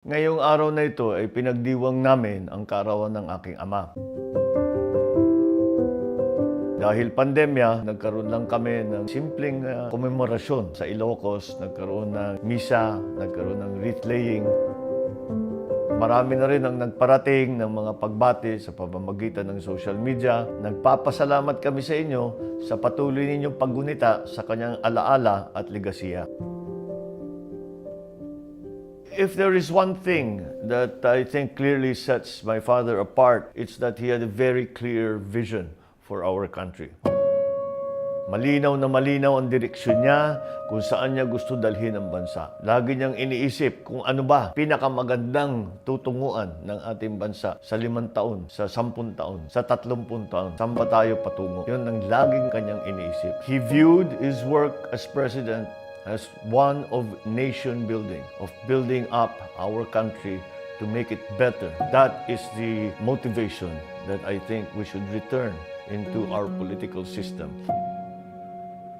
Ngayong araw na ito ay pinagdiwang namin ang kaarawan ng aking ama. Dahil pandemya, nagkaroon lang kami ng simpleng komemorasyon sa Ilocos, nagkaroon ng misa, nagkaroon ng wreath laying. Marami na rin ang nagparating ng mga pagbati sa pamamagitan ng social media. Nagpapasalamat kami sa inyo sa patuloy ninyong paggunita sa kanyang alaala at legasiya. If there is one thing that I think clearly sets my father apart, it's that he had a very clear vision for our country. Malinaw na malinaw ang direksyon niya kung saan niya gusto dalhin ang bansa. Lagi niyang iniisip kung ano ba pinakamagandang tutunguan ng ating bansa sa 5 taon, sa 10 taon, sa 30 taon. Saan ba tayo patungo? Yun ang laging kanyang iniisip. He viewed his work as president as one of nation building, of building up our country to make it better. That is the motivation that I think we should return into our political system.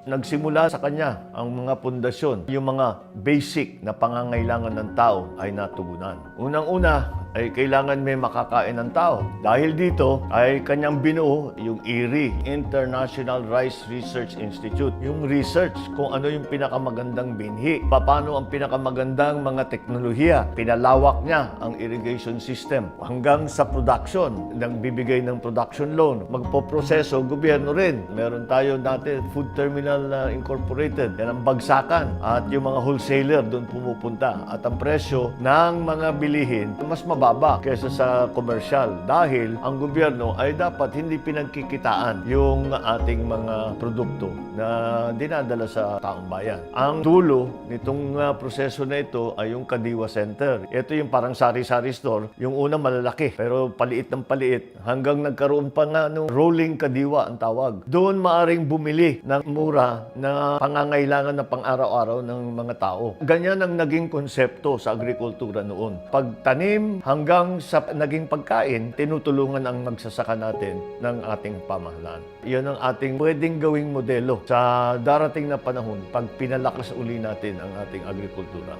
Nagsimula sa kanya ang mga pundasyon, yung mga basic na pangangailangan ng tao ay natugunan. Unang-una ay kailangan may makakain ng tao. Dahil dito ay kanyang binuo yung IRI, International Rice Research Institute. Yung research kung ano yung pinakamagandang binhi, paano ang pinakamagandang mga teknolohiya. Pinalawak niya ang irrigation system hanggang sa production, nagbibigay ng production loan. Magpoproseso, gobyerno rin. Meron tayo dati food terminal incorporated. Yan ang bagsakan. At yung mga wholesaler doon pumupunta. At ang presyo ng mga bilihin mas mababa kaysa sa commercial. Dahil ang gobyerno ay dapat hindi pinagkikitaan yung ating mga produkto na dinadala sa taong bayan. Ang dulo nitong proseso na ito ay yung Kadiwa Center. Ito yung parang sari-sari store. Yung una malalaki pero paliit ng paliit hanggang nagkaroon pa nga nung rolling Kadiwa ang tawag. Doon maaring bumili ng mura na pangangailangan na pang-araw-araw ng mga tao. Ganyan ang naging konsepto sa agrikultura noon. Pagtanim hanggang sa naging pagkain, tinutulungan ang magsasaka natin ng ating pamahalaan. Iyon ang ating pwedeng gawing modelo sa darating na panahon pag pinalakas uli natin ang ating agrikultura.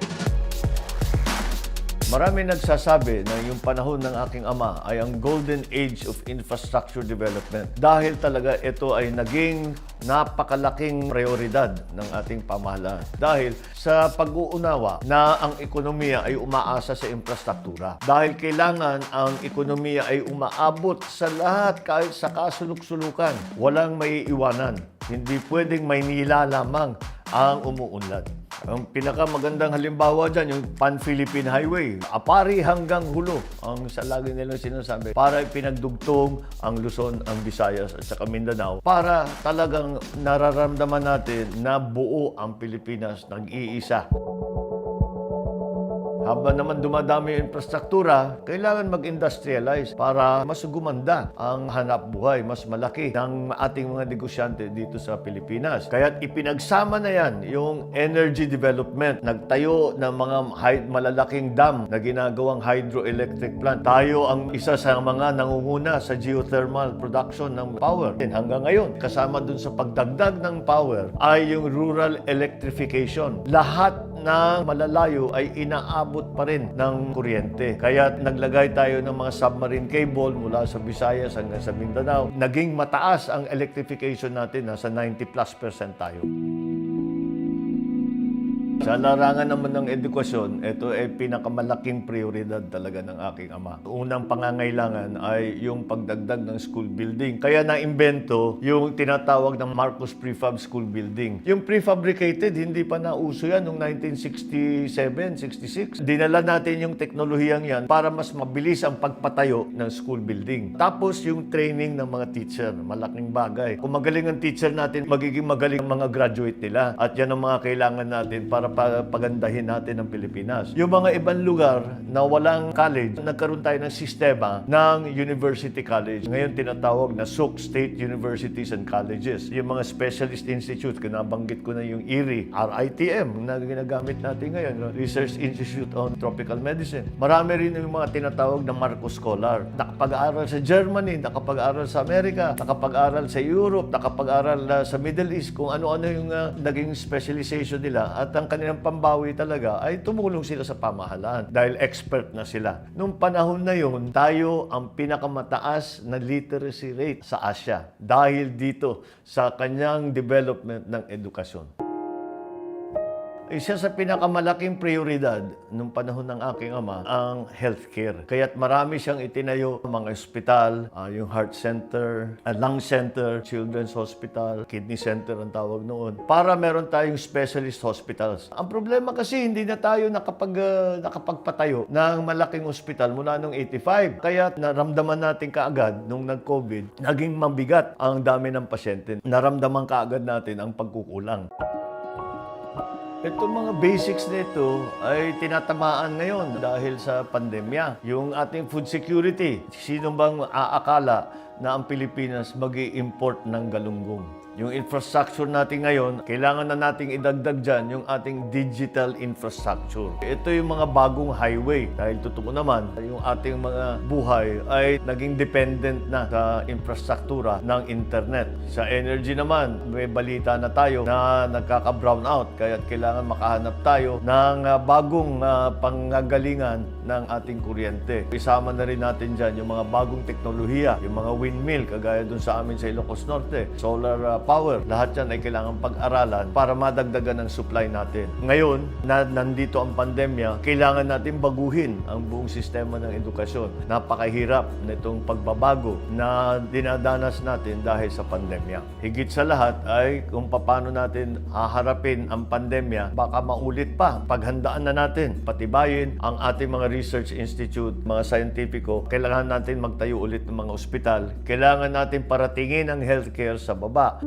Marami nagsasabi na yung panahon ng aking ama ay ang golden age of infrastructure development dahil talaga ito ay naging napakalaking prioridad ng ating pamahalaan. Dahil sa pag-uunawa na ang ekonomiya ay umaasa sa infrastruktura. Dahil kailangan ang ekonomiya ay umaabot sa lahat kahit sa kasuluk-sulukan. Walang maiiwanan. Hindi pwedeng Maynila lamang ang umuunlad. Ang pinakamagandang halimbawa dyan, yung Pan-Philippine Highway. Apari hanggang Hulo, ang sa lagi nilang sinasabi, para pinagdugtong ang Luzon, ang Visayas at saka Mindanao para talagang nararamdaman natin na buo ang Pilipinas nag-iisa. Habang naman dumadami yung infrastruktura, kailangan mag-industrialize para mas gumanda ang hanap buhay, mas malaki ng ating mga negosyante dito sa Pilipinas. Kaya't ipinagsama na yan yung energy development. Nagtayo ng mga malalaking dam na ginagawang hydroelectric plant. Tayo ang isa sa mga nangunguna sa geothermal production ng power. Hanggang ngayon, kasama dun sa pagdagdag ng power ay yung rural electrification. Lahat na malalayo ay inaabot pa rin ng kuryente. Kaya naglagay tayo ng mga submarine cable mula sa Visayas hanggang sa Mindanao. Naging mataas ang electrification natin, nasa 90+% tayo. Sa larangan naman ng edukasyon, ito ay pinakamalaking prioridad talaga ng aking ama. Unang pangangailangan ay yung pagdagdag ng school building. Kaya naimbento yung tinatawag ng Marcos Prefab School Building. Yung prefabricated, hindi pa nauso yan noong 1967, 66. Dinala natin yung teknolohiyang yan para mas mabilis ang pagpatayo ng school building. Tapos yung training ng mga teacher, malaking bagay. Kung magaling ang teacher natin, magiging magaling ang mga graduate nila. At yan ang mga kailangan natin para pagandahin natin ang Pilipinas. Yung mga ibang lugar na walang college, nagkaroon tayo ng sistema ng University College. Ngayon tinatawag na SUC, State Universities and Colleges. Yung mga specialist institutes, kinabanggit ko na yung IRI, RITM na ginagamit natin ngayon, Research Institute on Tropical Medicine. Marami rin yung mga tinatawag na Marcos Scholar. Nakapag-aral sa Germany, nakapag-aral sa Amerika, nakapag-aral sa Europe, nakapag-aral sa Middle East, kung ano-ano yung naging specialization nila. At ang kanilang pambawi talaga ay tumulong sila sa pamahalaan dahil expert na sila. Nung panahon na yun, tayo ang pinakamataas na literacy rate sa Asia dahil dito sa kanyang development ng edukasyon. Isa sa pinakamalaking prioridad nung panahon ng aking ama ang healthcare. Kaya't marami siyang itinayo, mga ospital, yung heart center, lung center, children's hospital, kidney center ang tawag noon, para meron tayong specialist hospitals. Ang problema kasi hindi na tayo nakapagpatayo ng malaking ospital mula nung 85. Kaya naramdaman natin kaagad nung nag-COVID, naging mabigat ang dami ng pasyente. Naramdaman kaagad natin ang pagkukulang. Itong mga basics nito ay tinatamaan ngayon dahil sa pandemya. Yung ating food security, sino bang aakala na ang Pilipinas mag-i-import ng galunggong? Yung infrastructure natin ngayon, kailangan na nating idagdag dyan yung ating digital infrastructure. Ito yung mga bagong highway. Dahil totoo naman, yung ating mga buhay ay naging dependent na sa infrastruktura ng internet. Sa energy naman, may balita na tayo na nagkaka-brown out. Kaya kailangan makahanap tayo ng bagong panggagalingan ng ating kuryente. Isama na rin natin dyan yung mga bagong teknolohiya, yung mga windmill, kagaya dun sa amin sa Ilocos Norte, solar power. Lahat yan ay kailangan pag-aralan para madagdagan ang supply natin. Ngayon, na nandito ang pandemya, kailangan natin baguhin ang buong sistema ng edukasyon. Napakahirap nitong pagbabago na dinadanas natin dahil sa pandemya. Higit sa lahat ay kung paano natin haharapin ang pandemya, baka maulit pa. Paghandaan na natin, patibayin ang ating mga research institute, mga scientifico. Kailangan natin magtayo ulit ng mga ospital. Kailangan natin paratingin ang healthcare sa baba.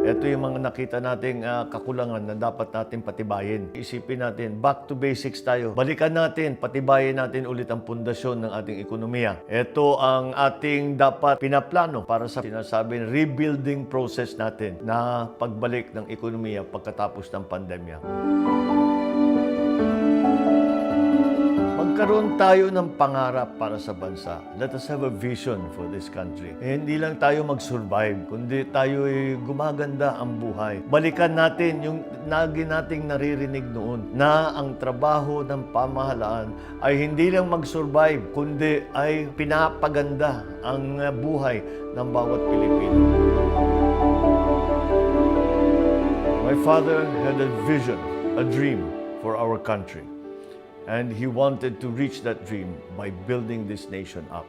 Ito yung mga nakita nating kakulangan na dapat natin patibayin. Isipin natin, back to basics tayo. Balikan natin, patibayin natin ulit ang pundasyon ng ating ekonomiya. Ito ang ating dapat pinaplano para sa sinasabing rebuilding process natin na pagbalik ng ekonomiya pagkatapos ng pandemya. Magkaroon tayo ng pangarap para sa bansa. Let us have a vision for this country. Hindi lang tayo mag-survive, kundi tayo ay gumaganda ang buhay. Balikan natin yung nating naririnig noon na ang trabaho ng pamahalaan ay hindi lang mag-survive, kundi ay pinapaganda ang buhay ng bawat Pilipino. My father had a vision, a dream for our country. And he wanted to reach that dream by building this nation up.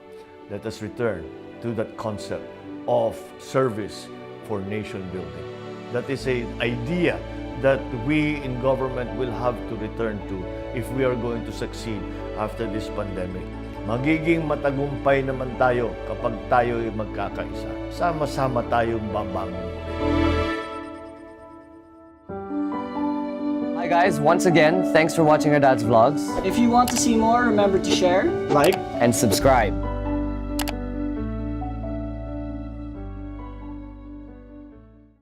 Let us return to that concept of service for nation building. That is an idea that we in government will have to return to if we are going to succeed after this pandemic. Magiging matagumpay naman tayo kapag tayo ay magkakaisa. Sama-sama tayong babangon. Hi guys, once again, thanks for watching our dad's vlogs If you want to see more, remember to share, like, and subscribe.